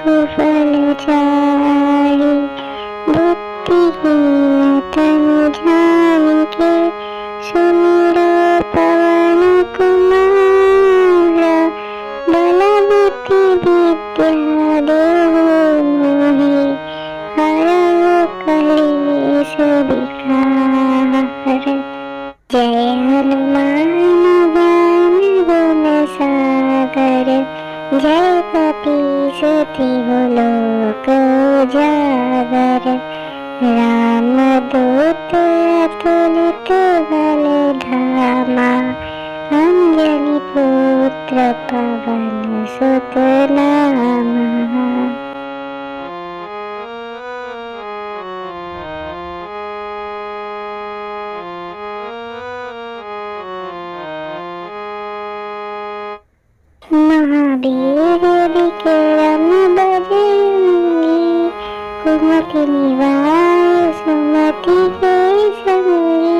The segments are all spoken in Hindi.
कुफल चारी, बुद्धिहीन तनु जान के, सुमिरो पवन कुमार। बल बुद्धि विद्या देहु मोहि, हरहु कलेश विकार। जय हनुमान ज्ञान गुण सागर, जय कपीस तिहु लोक उजागर। रामदूत अतुलित बल धामा, अंजनी पुत्र पवन सुत नामा। महावीर विक्रम बजरंगी, कुमति निवार सुमति के संगी।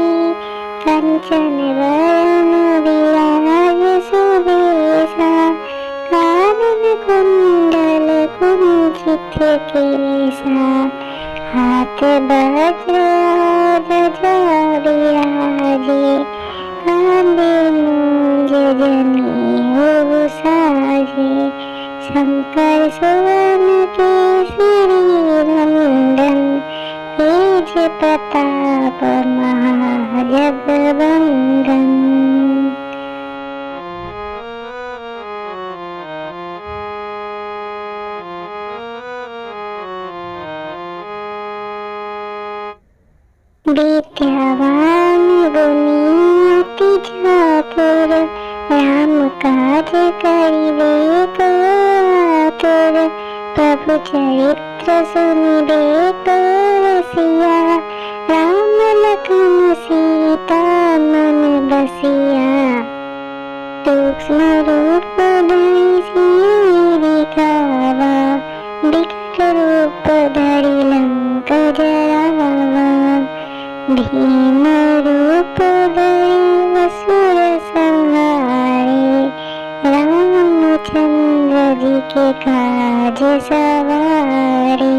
कंचन वरण विराज सुबेसा, कानन कुंडल कुंचित केसा। हाथ वज्र ध्वजा विराजे, कांधे मूंज जनेऊ साजे। शंकर सुवन केसरी नंदन, तेज प्रताप महाजगवंदन। विद्यावान गुणी अति चातुर, राम काज करिबे को आतुर। प्रभु चरित्र सुनिबे को रसिया, राम लखन सीता मन बसिया। सूक्ष्म रूप धरि सियहि दिखावा, विकट रूप धरि लंक जरावा। भीम रूप धरि असुर संहारे, रामचंद्र जी के काज सवारे।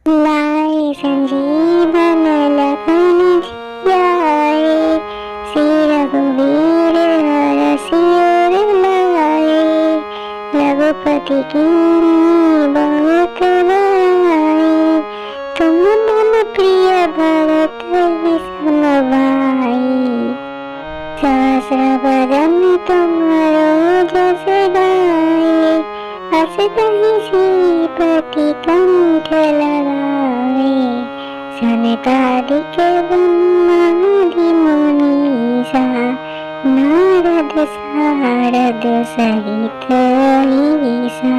लाए संजीवन लखन जियाए, श्री रघुवीर हरषि उर लाए। रघुपति कीन्ही बहुत बड़ाई, तुम मम प्रिय भरत ही सम भाई। सहस्र बदन तुम्हारो जस गाए, अस कहि श्रीपति कंठ लगाए। सनकादिक ब्रह्मादि मुनीसा, नारद सारद सहित अहिसा।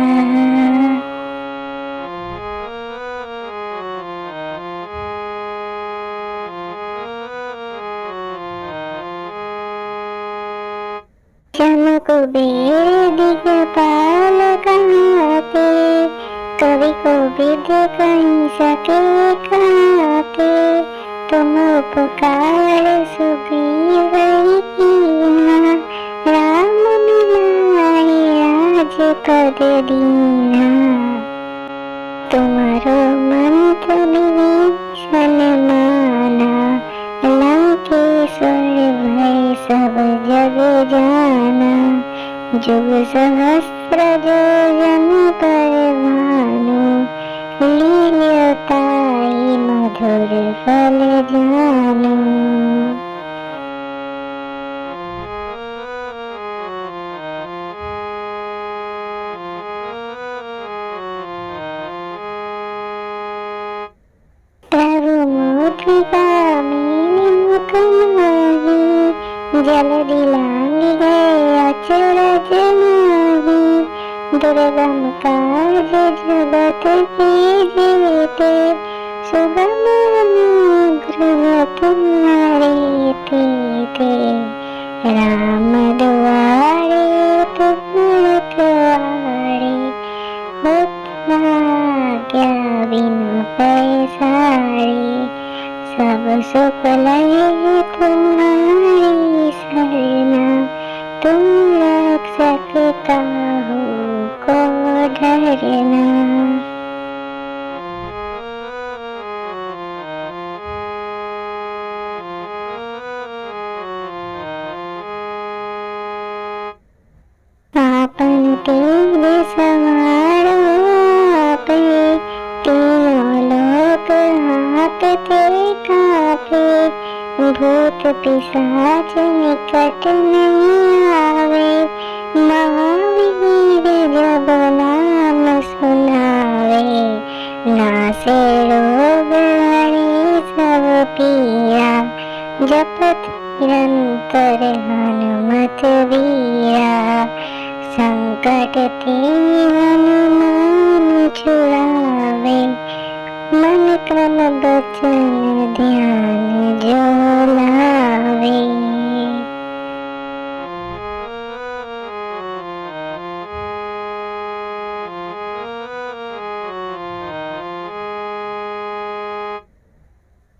कुबेर दिगपाल कहाते, कवि कोविद कहि सके कहते। तुम उपकार सुग्रीव ही कीन्हा, राम मिलाए राजपद दीन्हा। तुम्हारो मंत्र विभीषण माना, लंकेश्वर भय सब जग जाना। जुग सहस्र योजन पर भानु, लील्योताई मधुर फल जानु। प्रभु मुद्रिका मेनि मुख माही, जलधि लांघि गए अचरज माही। दुर्गम काज जगत के जेते, सुगम अनुग्रह तुम्हारे तेते। राम दुआरे तुम रखवारे, होत न आज्ञा बिनु पैसारे। सब सुख लहे तुम्हारी सरना, तुम रक्षक काहू को डरना। आपन तेज सवारो आपे, तीनों लोक हाँकते कापे, भूत पिशाच निकट नहीं आवे, महावीर जब नाम सुनावे, नासे रोग हरे सब पीरा, जपत निरंतर हनुमत वीरा, संकट ते हनुमान छुड़ावे, मन क्रम बचन ध्यान जो लावे।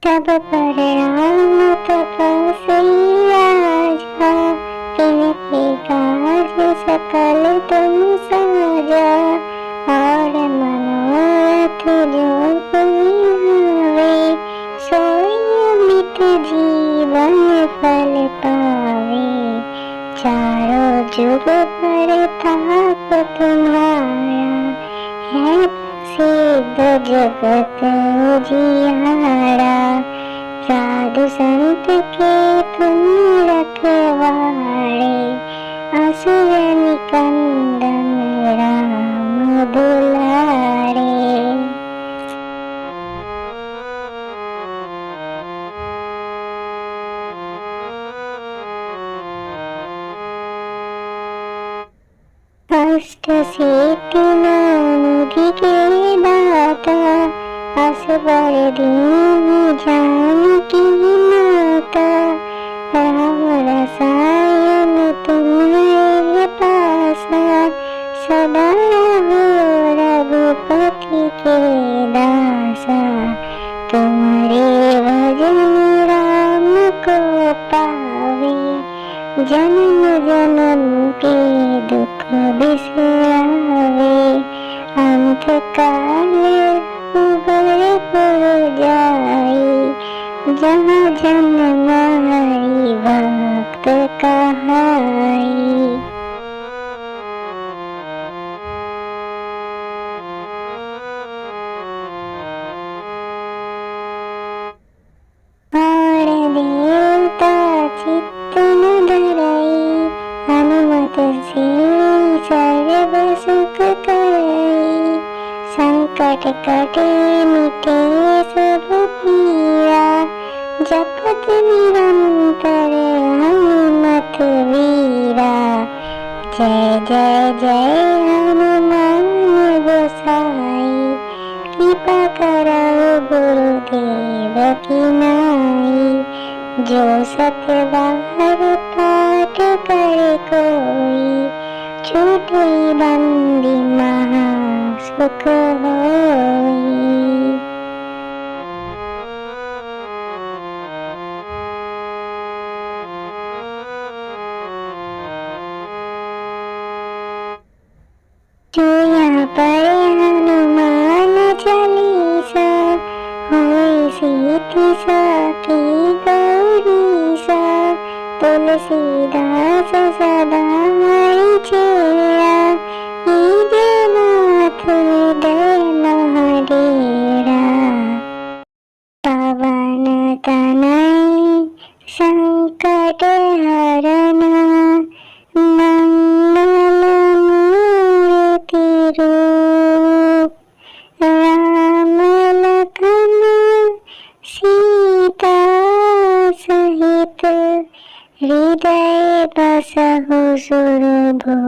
तब पर राम तपस्वी राजा, तिनके काज सकल तुम साजा, और मनोरथ जो कोई लावे, सोई अमित जीवन फल पावे, चारों जुग परताप तुम्हारा, है प्रसिद्ध जगत उजियारा, साधु संत के तुम रखवारे, असुर निकंदन राम दुलारे। अष्ट सिद्धि नवनिधि के दाता, असबर दीन जानकी माता, राम रसायन तुम्हारे पासा, सदा रहो रघुपति के दासा, तुम्हारे भजन राम को पावे, जन्म जन्म के दुख बिसरावे, अंत काल रघुबर जाई, जहाँ जन्म हरि भक्त कहाई। और देवता चित्त न धरई, हनुमत से सर्व सुख करई, संकट कटे मिटे सब पीरा, जपत निरंतर हनुमत वीरा, जय जय जय हनुमान गोसाई, कृपा करहु गुरुदेव की नाई, जो सत बार पाठ करे कोई, छूटे बंदी महा सुख होई। जो यहाँ पर हनुमान चालीसा, होई सीति सखी गौरीसा, तुलसीदास सदा हरि चेरा, नाथ हृदय महाडेरा, पवन तनय संकट हरना, मंगल मूर्ति रूप, राम लखन सीता सहित, हृदय बसहु सुरभूप।